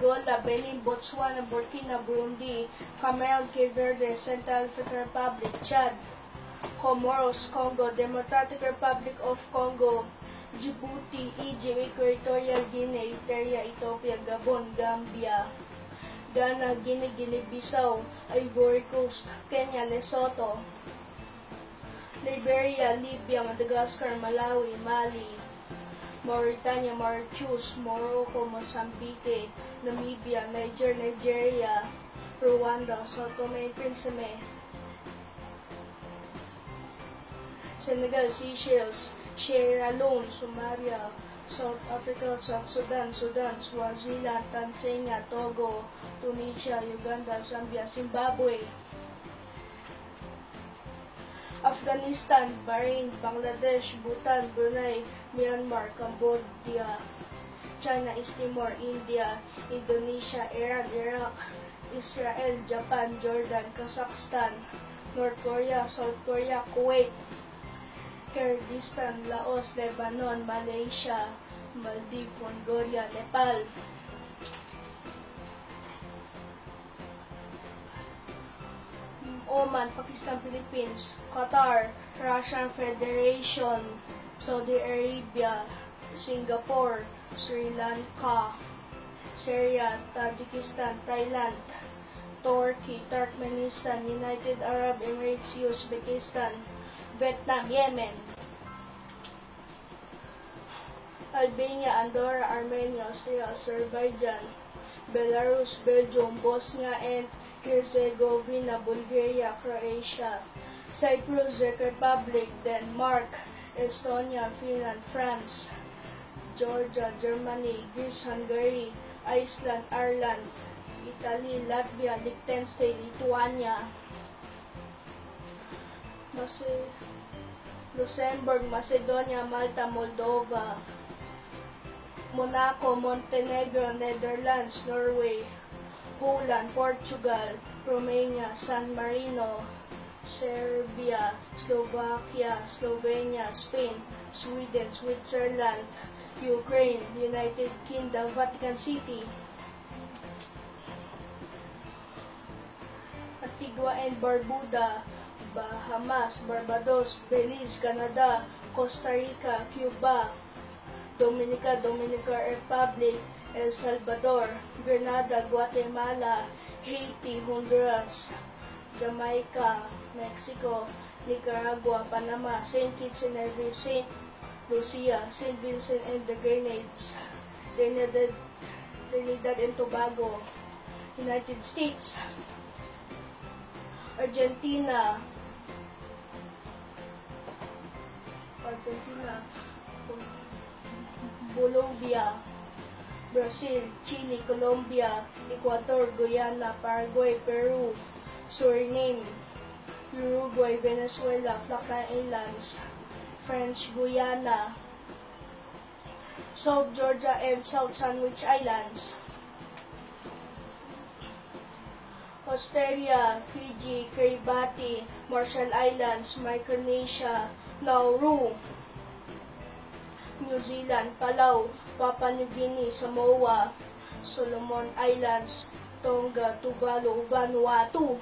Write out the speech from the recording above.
Angola, Benin, Botswana, Burkina, Burundi, Cameroon, Cape Verde, Central African Republic, Chad, Comoros, Congo, Democratic Republic of Congo, Djibouti, Egypt, Equatorial Guinea, Eritrea, Ethiopia, Gabon, Gambia, Ghana, Guinea, Guinea-Bissau, Ivory Coast, Kenya, Lesotho, Liberia, Libya, Madagascar, Malawi, Mali, Mauritania, Mauritius, Morocco, Mozambique, Namibia, Nigeria, Rwanda, Sao Tome and Principe, Senegal, Seychelles, Sierra Leone, Somalia, South Africa, South Sudan, Swaziland, Tanzania, Togo, Tunisia, Uganda, Zambia, Zimbabwe, Afghanistan, Bahrain, Bangladesh, Bhutan, Brunei, Myanmar, Cambodia, China, East Timor, India, Indonesia, Iran, Iraq, Israel, Japan, Jordan, Kazakhstan, North Korea, South Korea, Kuwait, Kyrgyzstan, Laos, Lebanon, Malaysia, Maldives, Mongolia, Nepal, Oman, Pakistan, Philippines, Qatar, Russian Federation, Saudi Arabia, Singapore, Sri Lanka, Syria, Tajikistan, Thailand, Turkey, Turkmenistan, United Arab Emirates, Uzbekistan, Vietnam, Yemen, Albania, Andorra, Armenia, Austria, Azerbaijan, Belarus, Belgium, Bosnia and Herzegovina, Bulgaria, Croatia, Cyprus, Czech Republic, Denmark, Estonia, Finland, France, Georgia, Germany, Greece, Hungary, Iceland, Ireland, Italy, Latvia, Liechtenstein, Lithuania, Luxembourg, Macedonia, Malta, Moldova, Monaco, Montenegro, Netherlands, Norway, Poland, Portugal, Romania, San Marino, Serbia, Slovakia, Slovenia, Spain, Sweden, Switzerland, Ukraine, United Kingdom, Vatican City, Antigua and Barbuda, Bahamas, Barbados, Belize, Canada, Costa Rica, Cuba, Dominican Republic, El Salvador, Grenada, Guatemala, Haiti, Honduras, Jamaica, Mexico, Nicaragua, Panama, St. Kitts and Nevis, St. Lucia, St. Vincent and the Grenadines, Trinidad and Tobago, United States, Argentina, Bolivia, Brazil, Chile, Colombia, Ecuador, Guyana, Paraguay, Peru, Suriname, Uruguay, Venezuela, Falkland Islands, French Guiana, South Georgia and South Sandwich Islands, Australia, Fiji, Kiribati, Marshall Islands, Micronesia, Nauru, New Zealand, Palau, Papua New Guinea, Samoa, Solomon Islands, Tonga, Tuvalu, Vanuatu.